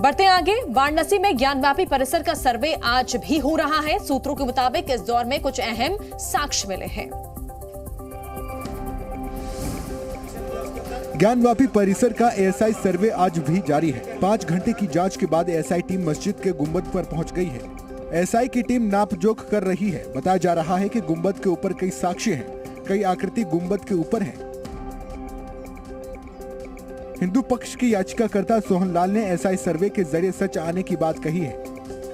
बढ़ते आगे, वाराणसी में ज्ञानवापी परिसर का सर्वे आज भी हो रहा है। सूत्रों के मुताबिक इस दौर में कुछ अहम साक्ष्य मिले हैं। ज्ञानवापी परिसर का एएसआई सर्वे आज भी जारी है। 5 घंटे की जांच के बाद एएसआई टीम मस्जिद के गुंबद पर पहुंच गई है। एएसआई की टीम नापजोख कर रही है। बताया जा रहा है कि गुंबद के ऊपर कई साक्ष्य हैं, कई आकृति गुंबद के ऊपर हैं। हिंदू पक्ष की याचिकाकर्ता सोहन लाल ने एएसआई सर्वे के जरिए सच आने की बात कही है।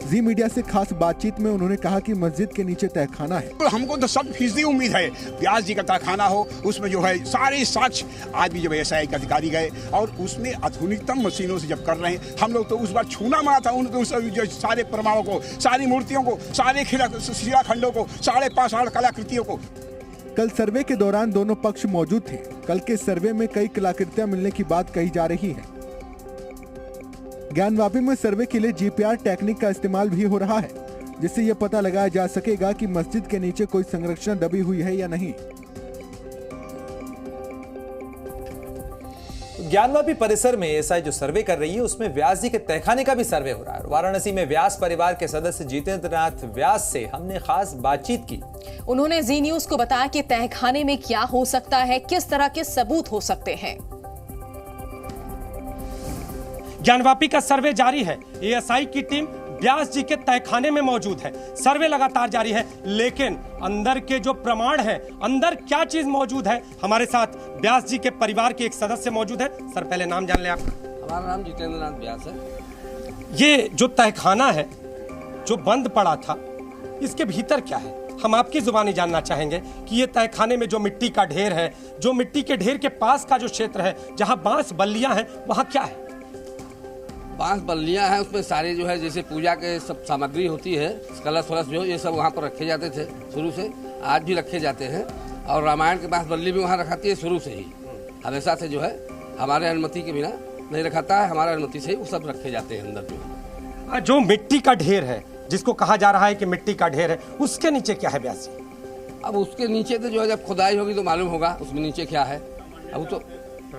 जी मीडिया से खास बातचीत में उन्होंने कहा कि मस्जिद के नीचे तहखाना है। तो हमको तो 100% उम्मीद है व्यास जी का तहखाना हो, उसमें जो है सारे साक्ष्य आज भी जब एएसआई के अधिकारी गए और उसमें आधुनिकतम मशीनों से जब कर रहे हैं, हम लोग तो उस बार छूना मारा था उनको, जो सारे प्रमाणों को, सारी मूर्तियों को, सारे शिलाखंडों को, सारे पाषाण कलाकृतियों को। कल सर्वे के दौरान दोनों पक्ष मौजूद थे। कल के सर्वे में कई कलाकृतियां मिलने की बात कही जा रही है। ज्ञानवापी में सर्वे के लिए जीपीआर टेक्निक का इस्तेमाल भी हो रहा है, जिससे यह पता लगाया जा सकेगा कि मस्जिद के नीचे कोई संरचना दबी हुई है या नहीं। ज्ञानवापी परिसर में एएसआई जो सर्वे कर रही है उसमें व्यास जी के तहखाने का भी सर्वे हो रहा है। वाराणसी में व्यास परिवार के सदस्य जितेंद्र नाथ व्यास से हमने खास बातचीत की। उन्होंने जी न्यूज को बताया कि तहखाने में क्या हो सकता है, किस तरह के सबूत हो सकते हैं। ज्ञानवापी का सर्वे जारी है। एएसआई की टीम व्यास जी के तहखाने में मौजूद है। सर्वे लगातार जारी है, लेकिन अंदर के जो प्रमाण है, अंदर क्या चीज मौजूद है, हमारे साथ व्यास जी के परिवार के एक सदस्य मौजूद है। सर, पहले नाम जान ले आपका। हमारा नाम जितेंद्र नाथ व्यास है। ये जो तहखाना है जो बंद पड़ा था, इसके भीतर क्या है? हम आपकी जुबानी जानना चाहेंगे कि ये तहखाने में जो मिट्टी का ढेर है, जो मिट्टी के ढेर के पास का जो क्षेत्र है जहाँ बांस बल्लियां हैं, वहाँ क्या है? बांस बल्लियां हैं, उसमें सारे जो है जैसे पूजा के सब सामग्री होती है, कलश वलश जो ये सब वहाँ पर रखे जाते थे शुरू से, आज भी रखे जाते हैं। और रामायण के बांस बल्ली भी वहाँ रखाती है शुरू से ही, हमेशा से जो है हमारे अनुमति के बिना नहीं रखाता है, हमारे अनुमति से ही वो सब रखे जाते हैं अंदर। जो मिट्टी का ढेर है, जिसको कहा जा रहा है कि मिट्टी का ढेर है, उसके नीचे क्या है व्यास जी? अब उसके नीचे तो जो है जब खुदाई होगी तो मालूम होगा उसमें नीचे क्या है। अब तो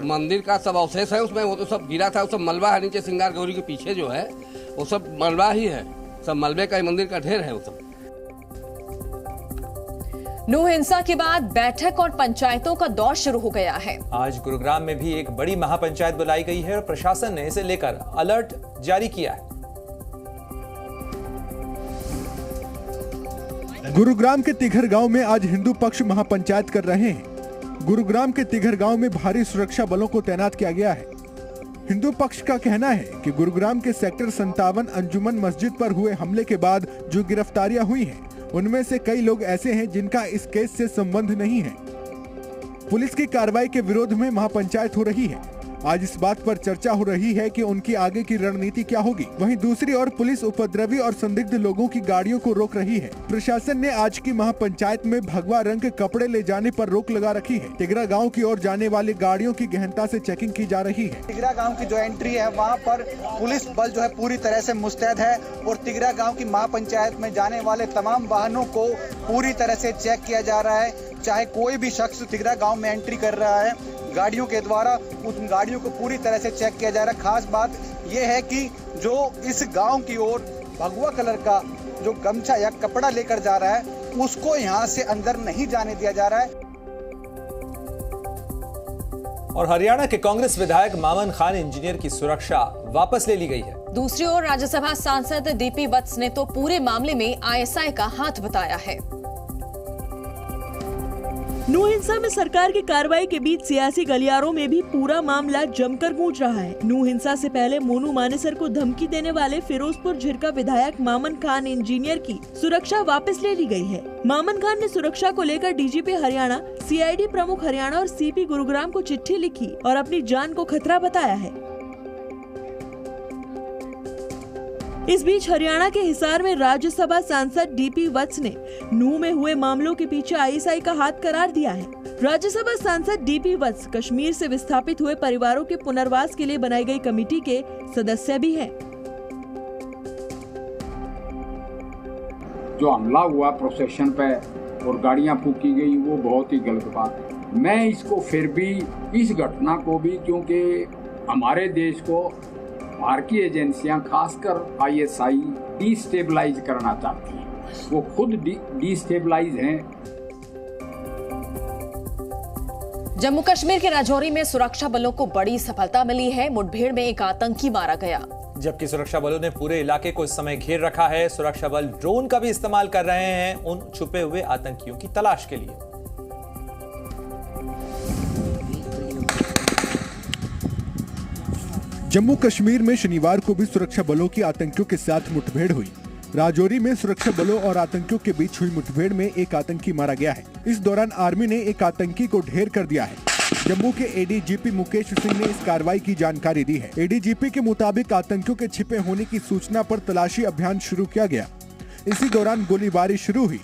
मंदिर का सब अवशेष है उसमें, वो तो सब गिरा था, वो सब मलबा है नीचे। सिंगार गौरी के पीछे जो है वो सब मलबा ही है, सब मलबे का ही मंदिर का ढेर है वो सब। नू हिंसा के बाद बैठक और पंचायतों का दौर शुरू हो गया है। आज गुरुग्राम में भी एक बड़ी महापंचायत बुलाई गई है और प्रशासन ने इसे लेकर अलर्ट जारी किया है। गुरुग्राम के तिघर गांव में आज हिंदू पक्ष महापंचायत कर रहे हैं। गुरुग्राम के तिघर गांव में भारी सुरक्षा बलों को तैनात किया गया है। हिंदू पक्ष का कहना है कि गुरुग्राम के सेक्टर 57 अंजुमन मस्जिद पर हुए हमले के बाद जो गिरफ्तारियां हुई हैं, उनमें से कई लोग ऐसे हैं जिनका इस केस से संबंध नहीं है। पुलिस की कार्रवाई के विरोध में महापंचायत हो रही है। आज इस बात पर चर्चा हो रही है कि उनकी आगे की रणनीति क्या होगी। वहीं दूसरी ओर पुलिस उपद्रवी और संदिग्ध लोगों की गाड़ियों को रोक रही है। प्रशासन ने आज की महापंचायत में भगवा रंग के कपड़े ले जाने पर रोक लगा रखी है। तिगरा गांव की ओर जाने वाली गाड़ियों की गहनता से चेकिंग की जा रही है। तिगरा गांव की जो एंट्री है वहां पर पुलिस बल जो है पूरी तरह से मुस्तैद है और तिगरा गांव की महापंचायत में जाने वाले तमाम वाहनों को पूरी तरह से चेक किया जा रहा है। चाहे कोई भी शख्स तिगरा गांव में एंट्री कर रहा है, गाड़ियों के द्वारा उन गाड़ियों को पूरी तरह से चेक किया जा रहा है। खास बात यह है कि जो इस गांव की ओर भगवा कलर का जो गमछा या कपड़ा लेकर जा रहा है, उसको यहां से अंदर नहीं जाने दिया जा रहा है। और हरियाणा के कांग्रेस विधायक मामन खान इंजीनियर की सुरक्षा वापस ले ली गई है। दूसरी ओर राज्यसभा सांसद डीपी वत्स ने तो पूरे मामले में आईएसआई का हाथ बताया है। नू हिंसा में सरकार की कार्रवाई के बीच सियासी गलियारों में भी पूरा मामला जमकर गूंज रहा है। नू हिंसा से पहले मोनू मानेसर को धमकी देने वाले फिरोजपुर झिरका विधायक मामन खान इंजीनियर की सुरक्षा वापस ले ली गई है। मामन खान ने सुरक्षा को लेकर डीजीपी हरियाणा, सीआईडी प्रमुख हरियाणा और सीपी गुरुग्राम को चिट्ठी लिखी और अपनी जान को खतरा बताया है। इस बीच हरियाणा के हिसार में राज्यसभा सांसद डीपी वत्स ने नू में हुए मामलों के पीछे आईएसआई का हाथ करार दिया है। राज्यसभा सांसद डीपी वत्स कश्मीर से विस्थापित हुए परिवारों के पुनर्वास के लिए बनाई गई कमेटी के सदस्य भी हैं। जो हमला हुआ प्रोसेशन पे और गाड़ियां फूकी गई, वो बहुत ही गलत बात है। मैं इसको फिर भी इस घटना को भी, क्योंकि हमारे देश को बाहर की एजेंसियां खासकर ISI डिस्टेबलाइज करना चाहती हैं। वो खुद डिस्टेबलाइज हैं। जम्मू कश्मीर के राजौरी में सुरक्षा बलों को बड़ी सफलता मिली है। मुठभेड़ में एक आतंकी मारा गया, जबकि सुरक्षा बलों ने पूरे इलाके को इस समय घेर रखा है। सुरक्षा बल ड्रोन का भी इस्तेमाल कर रहे हैं उन छुपे हुए आतंकियों की तलाश के लिए। जम्मू कश्मीर में शनिवार को भी सुरक्षा बलों की आतंकियों के साथ मुठभेड़ हुई। राजौरी में सुरक्षा बलों और आतंकियों के बीच हुई मुठभेड़ में एक आतंकी मारा गया है। इस दौरान आर्मी ने एक आतंकी को ढेर कर दिया है। जम्मू के ADGP मुकेश सिंह ने इस कार्रवाई की जानकारी दी है। ADGP के मुताबिक आतंकियों के छिपे होने की सूचना पर तलाशी अभियान शुरू किया गया। इसी दौरान गोलीबारी शुरू हुई।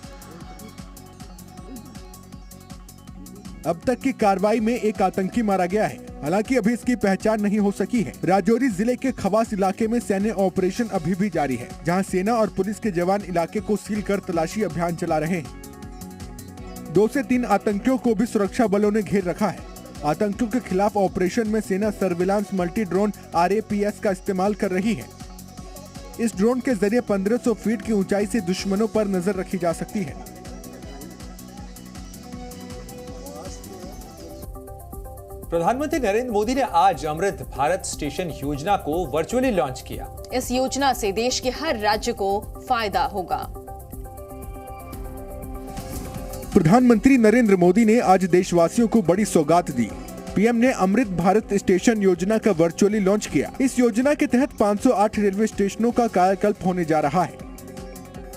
अब तक की कार्रवाई में एक आतंकी मारा गया है। हालांकि अभी इसकी पहचान नहीं हो सकी है। राजौरी जिले के खवास इलाके में सैन्य ऑपरेशन अभी भी जारी है, जहां सेना और पुलिस के जवान इलाके को सील कर तलाशी अभियान चला रहे हैं। 2 से 3 आतंकियों को भी सुरक्षा बलों ने घेर रखा है। आतंकियों के खिलाफ ऑपरेशन में सेना सर्विलांस मल्टी ड्रोन RAPS का इस्तेमाल कर रही है। इस ड्रोन के जरिए 1500 फीट की ऊंचाई से दुश्मनों पर नजर रखी जा सकती है। प्रधानमंत्री नरेंद्र मोदी ने आज अमृत भारत स्टेशन योजना को वर्चुअली लॉन्च किया। इस योजना से देश के हर राज्य को फायदा होगा। प्रधानमंत्री नरेंद्र मोदी ने आज देशवासियों को बड़ी सौगात दी। पीएम ने अमृत भारत स्टेशन योजना का वर्चुअली लॉन्च किया। इस योजना के तहत 508 रेलवे स्टेशनों का कायाकल्प होने जा रहा है।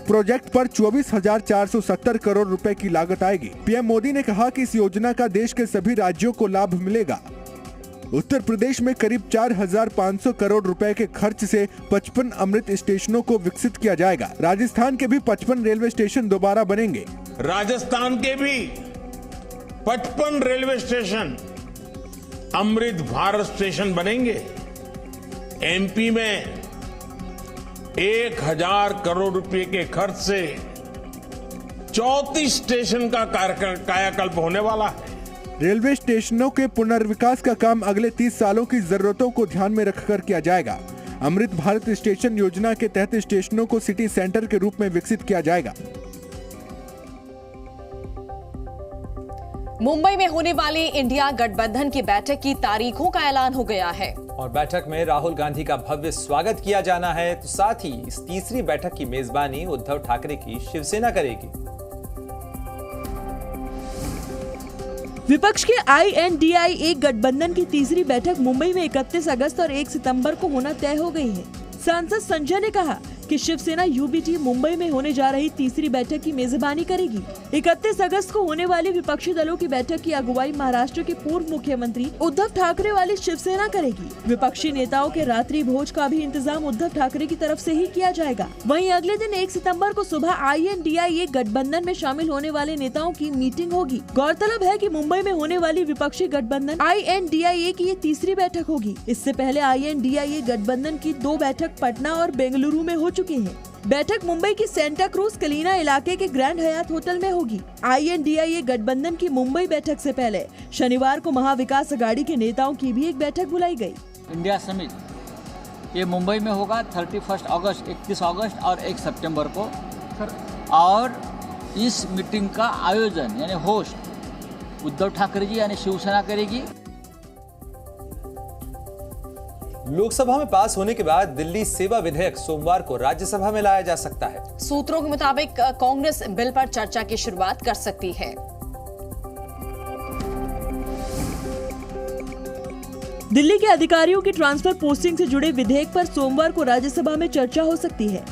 प्रोजेक्ट पर 24,470 करोड़ रुपए की लागत आएगी। पीएम मोदी ने कहा कि इस योजना का देश के सभी राज्यों को लाभ मिलेगा। उत्तर प्रदेश में करीब 4,500 करोड़ रुपए के खर्च से 55 अमृत स्टेशनों को विकसित किया जाएगा। राजस्थान के भी 55 रेलवे स्टेशन दोबारा बनेंगे। राजस्थान के भी 55 railway station Amrit Bharat station बनेंगे। MP में 1,000 करोड़ रुपए के खर्च से 34 स्टेशन का कायाकल्प होने वाला है। रेलवे स्टेशनों के पुनर्विकास का काम अगले 30 सालों की जरूरतों को ध्यान में रखकर किया जाएगा। अमृत भारत स्टेशन योजना के तहत स्टेशनों को सिटी सेंटर के रूप में विकसित किया जाएगा। मुंबई में होने वाली इंडिया गठबंधन की बैठक की तारीखों का ऐलान हो गया है और बैठक में राहुल गांधी का भव्य स्वागत किया जाना है। तो साथ ही इस तीसरी बैठक की मेजबानी उद्धव ठाकरे की शिवसेना करेगी। विपक्ष के INDIA गठबंधन की तीसरी बैठक मुंबई में 31 अगस्त और 1 सितंबर को होना तय हो गई है। सांसद संजय ने कहा कि शिवसेना UBT मुंबई में होने जा रही तीसरी बैठक की मेजबानी करेगी। 31 अगस्त को होने वाली विपक्षी दलों की बैठक की अगुवाई महाराष्ट्र के पूर्व मुख्यमंत्री उद्धव ठाकरे वाली शिवसेना करेगी। विपक्षी नेताओं के रात्रि भोज का भी इंतजाम उद्धव ठाकरे की तरफ से ही किया जाएगा। वहीं अगले दिन 1 सितंबर को सुबह INDIA गठबंधन में शामिल होने वाले नेताओं की मीटिंग होगी। गौरतलब है कि मुंबई में होने वाली विपक्षी गठबंधन INDIA की ये तीसरी बैठक होगी। इससे पहले INDIA गठबंधन की 2 बैठक पटना और बेंगलुरु में हो चुकी है। बैठक मुंबई की सेंटा क्रूज कलीना इलाके के ग्रैंड हयात होटल में होगी। INDIA गठबंधन की मुंबई बैठक से पहले शनिवार को महाविकास अघाड़ी के नेताओं की भी एक बैठक बुलाई गई। इंडिया समिट ये मुंबई में होगा 31 अगस्त, 31 अगस्त और 1 सितंबर को। और इस मीटिंग का आयोजन यानी होस्ट उद्धव ठाकरे जी यानी शिवसेना करेगी। लोकसभा में पास होने के बाद दिल्ली सेवा विधेयक सोमवार को राज्यसभा में लाया जा सकता है। सूत्रों के मुताबिक कांग्रेस बिल पर चर्चा की शुरुआत कर सकती है। दिल्ली के अधिकारियों की ट्रांसफर पोस्टिंग से जुड़े विधेयक पर सोमवार को राज्यसभा में चर्चा हो सकती है।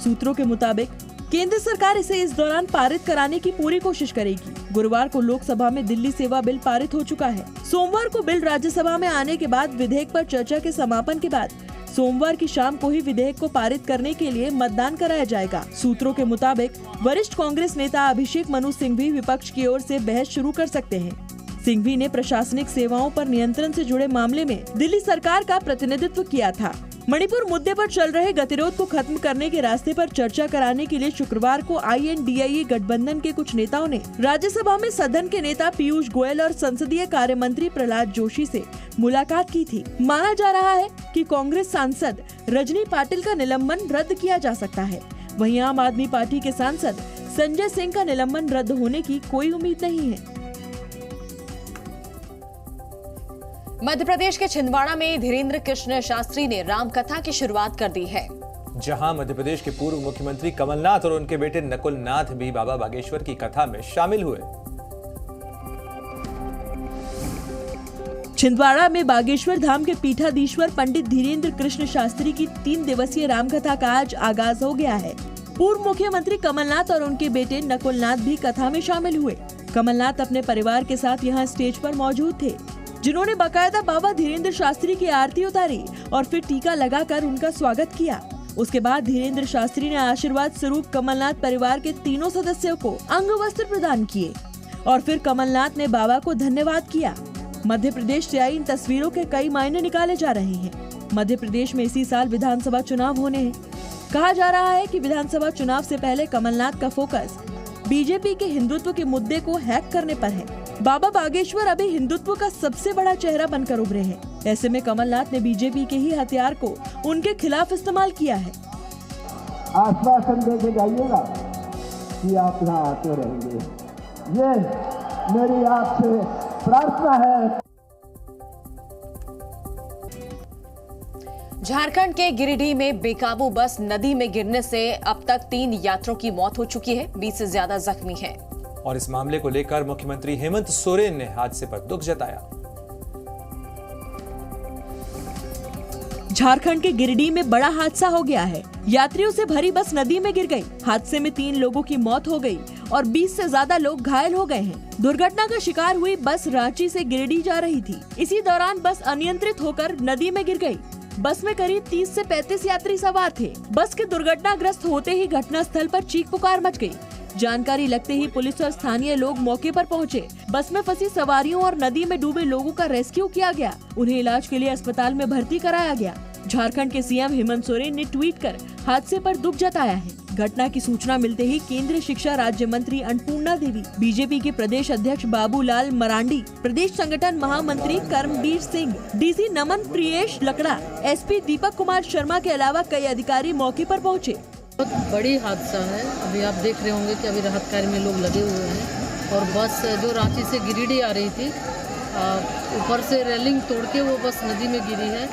सूत्रों के मुताबिक केंद्र सरकार इसे इस दौरान पारित कराने की पूरी कोशिश करेगी। गुरुवार को लोकसभा में दिल्ली सेवा बिल पारित हो चुका है। सोमवार को बिल राज्यसभा में आने के बाद विधेयक पर चर्चा के समापन के बाद सोमवार की शाम को ही विधेयक को पारित करने के लिए मतदान कराया जाएगा। सूत्रों के मुताबिक वरिष्ठ कांग्रेस नेता अभिषेक मनु सिंघवी विपक्ष की ओर से बहस शुरू कर सकते हैं। सिंघवी ने प्रशासनिक सेवाओं पर नियंत्रण से जुड़े मामले में दिल्ली सरकार का प्रतिनिधित्व किया था। मणिपुर मुद्दे पर चल रहे गतिरोध को खत्म करने के रास्ते पर चर्चा कराने के लिए शुक्रवार को INDIE गठबंधन के कुछ नेताओं ने राज्यसभा में सदन के नेता पीयूष गोयल और संसदीय कार्य मंत्री प्रहलाद जोशी से मुलाकात की थी। माना जा रहा है कि कांग्रेस सांसद रजनी पाटिल का निलंबन रद्द किया जा सकता है। वहीं आम आदमी पार्टी के सांसद संजय सिंह का निलंबन रद्द होने की कोई उम्मीद नहीं है। मध्य प्रदेश के छिंदवाड़ा में धीरेन्द्र कृष्ण शास्त्री ने रामकथा की शुरुआत कर दी है, जहां मध्य प्रदेश के पूर्व मुख्यमंत्री कमलनाथ और उनके बेटे नकुल नाथ भी बाबा बागेश्वर की कथा में शामिल हुए। छिंदवाड़ा में बागेश्वर धाम के पीठाधीश्वर पंडित धीरेन्द्र कृष्ण शास्त्री की 3 दिवसीय रामकथा का आज आगाज हो गया है। पूर्व मुख्यमंत्री कमलनाथ और उनके बेटे नकुल नाथ भी कथा में शामिल हुए। कमलनाथ अपने परिवार के साथ यहां स्टेज पर मौजूद थे, जिन्होंने बाकायदा बाबा धीरेन्द्र शास्त्री की आरती उतारी और फिर टीका लगाकर उनका स्वागत किया। उसके बाद धीरेन्द्र शास्त्री ने आशीर्वाद स्वरूप कमलनाथ परिवार के तीनों सदस्यों को अंगवस्त्र प्रदान किए और फिर कमलनाथ ने बाबा को धन्यवाद किया। मध्य प्रदेश से आई इन तस्वीरों के कई मायने निकाले जा रहे हैं। मध्य प्रदेश में इसी साल विधानसभा चुनाव होने हैं। कहा जा रहा है कि विधानसभा चुनाव से पहले कमलनाथ का फोकस बीजेपी के हिंदुत्व के मुद्दे को हैक करने पर है। बाबा बागेश्वर अभी हिंदुत्व का सबसे बड़ा चेहरा बनकर उभरे हैं। ऐसे में कमलनाथ ने बीजेपी के ही हथियार को उनके खिलाफ इस्तेमाल किया है। आश्वासन देके जाइएगा कि आप यहाँ आते रहेंगे, ये मेरी आपसे प्रार्थना है। झारखंड के गिरिडीह में बेकाबू बस नदी में गिरने से अब तक 3 यात्रियों की मौत हो चुकी है, 20 से ज्यादा जख्मी हैं। और इस मामले को लेकर मुख्यमंत्री हेमंत सोरेन ने हादसे पर दुख जताया। झारखंड के गिरिडीह में बड़ा हादसा हो गया है। यात्रियों से भरी बस नदी में गिर गई। हादसे में 3 लोगों की मौत हो गई और 20 से ज्यादा लोग घायल हो गए हैं। दुर्घटना का शिकार हुई बस रांची से गिरिडीह जा रही थी। इसी दौरान बस अनियंत्रित होकर नदी में गिर गई। बस में करीब 30 से 35 यात्री सवार थे। बस के दुर्घटनाग्रस्त होते ही घटनास्थल पर चीख पुकार मच गई। जानकारी लगते ही पुलिस और स्थानीय लोग मौके पर पहुंचे। बस में फंसी सवारियों और नदी में डूबे लोगों का रेस्क्यू किया गया। उन्हें इलाज के लिए अस्पताल में भर्ती कराया गया। झारखंड के सीएम हेमंत सोरेन ने ट्वीट कर हादसे पर दुख जताया है। घटना की सूचना मिलते ही केंद्रीय शिक्षा राज्य मंत्री अन्नपूर्णा देवी, बीजेपी के प्रदेश अध्यक्ष बाबूलाल मरांडी, प्रदेश संगठन महामंत्री कर्मवीर सिंह, डीसी नमन प्रियेश लकड़ा, एसपी दीपक कुमार शर्मा के अलावा कई अधिकारी मौके पर पहुंचे। बहुत बड़ी हादसा है। अभी आप देख रहे होंगे कि अभी राहत कार्य में लोग लगे हुए हैं और बस जो रांची से गिरिडीह आ रही थी, ऊपर से रेलिंग तोड़ के वो बस नदी में गिरी है।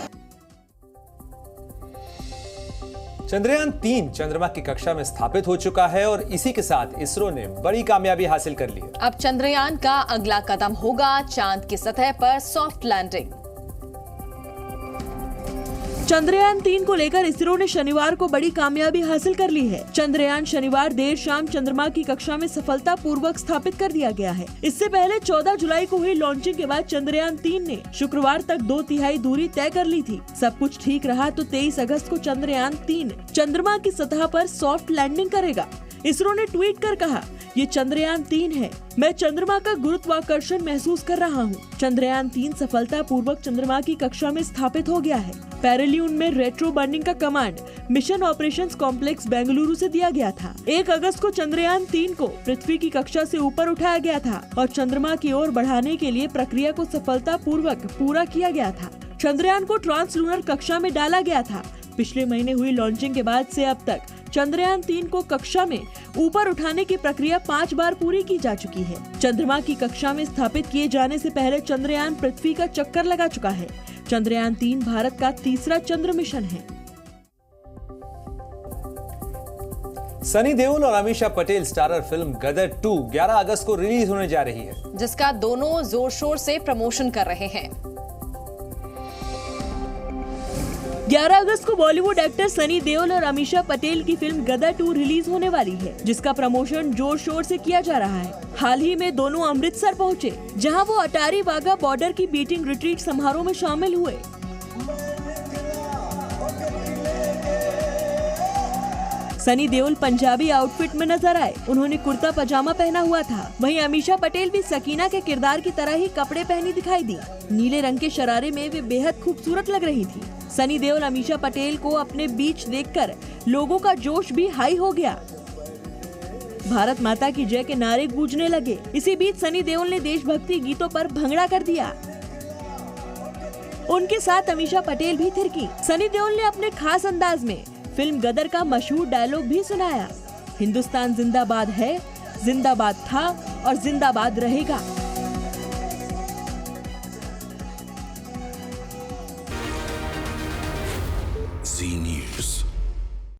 चंद्रयान 3 चंद्रमा की कक्षा में स्थापित हो चुका है और इसी के साथ इसरो ने बड़ी कामयाबी हासिल कर ली है। अब चंद्रयान का अगला कदम होगा चांद की सतह पर सॉफ्ट लैंडिंग। चंद्रयान 3 को लेकर इसरो ने शनिवार को बड़ी कामयाबी हासिल कर ली है। चंद्रयान शनिवार देर शाम चंद्रमा की कक्षा में सफलतापूर्वक स्थापित कर दिया गया है। इससे पहले 14 जुलाई को हुई लॉन्चिंग के बाद चंद्रयान 3 ने शुक्रवार तक 2/3 दूरी तय कर ली थी। सब कुछ ठीक रहा तो 23 अगस्त को चंद्रयान 3 चंद्रमा की सतह पर सॉफ्ट लैंडिंग करेगा। इसरो ने ट्वीट कर कहा, ये चंद्रयान 3 है। मैं चंद्रमा का गुरुत्वाकर्षण महसूस कर रहा हूँ। चंद्रयान 3 सफलतापूर्वक चंद्रमा की कक्षा में स्थापित हो गया है। पैरेल्यून में रेट्रो बर्निंग का command mission operations complex Bengaluru से दिया गया था। 1 अगस्त को चंद्रयान 3 को पृथ्वी की कक्षा से ऊपर उठाया गया था और चंद्रमा की ओर बढ़ाने के लिए प्रक्रिया को सफलतापूर्वक पूरा किया गया था। चंद्रयान को ट्रांसलूनर कक्षा में डाला गया था। पिछले महीने हुई लॉन्चिंग के बाद से अब तक चंद्रयान 3 को कक्षा में ऊपर उठाने की प्रक्रिया 5 बार पूरी की जा चुकी है। चंद्रमा की कक्षा में स्थापित किए जाने से पहले चंद्रयान पृथ्वी का चक्कर लगा चुका है। चंद्रयान 3 भारत का तीसरा चंद्र मिशन है। सनी देओल और अमीषा पटेल स्टारर फिल्म गदर 2 11 अगस्त को रिलीज होने जा रही है, जिसका दोनों जोर शोर से प्रमोशन कर रहे हैं। 11 अगस्त को बॉलीवुड एक्टर सनी देओल और अमीषा पटेल की फिल्म गदर 2 रिलीज होने वाली है, जिसका प्रमोशन जोर शोर से किया जा रहा है। हाल ही में दोनों अमृतसर पहुंचे, जहां वो अटारी वाघा बॉर्डर की बीटिंग रिट्रीट समारोह में शामिल हुए। सनी देओल पंजाबी आउटफिट में नजर आए। उन्होंने कुर्ता पजामा पहना हुआ था। वहीं अमीषा पटेल भी सकीना के किरदार की तरह ही कपड़े पहनी दिखाई दी। नीले रंग के शरारे में वे बेहद खूबसूरत लग रही थी। सनी देओल अमीषा पटेल को अपने बीच देखकर लोगों का जोश भी हाई हो गया। भारत माता की जय के नारे गूंजने लगे। इसी बीच सनी देओल ने देशभक्ति गीतों पर भंगड़ा कर दिया। उनके साथ अमीषा पटेल भी थिरकी। सनी देओल ने अपने खास अंदाज में फिल्म गदर का मशहूर डायलॉग भी सुनाया। हिंदुस्तान जिंदाबाद है, जिंदाबाद था और जिंदाबाद रहेगा। Zee News.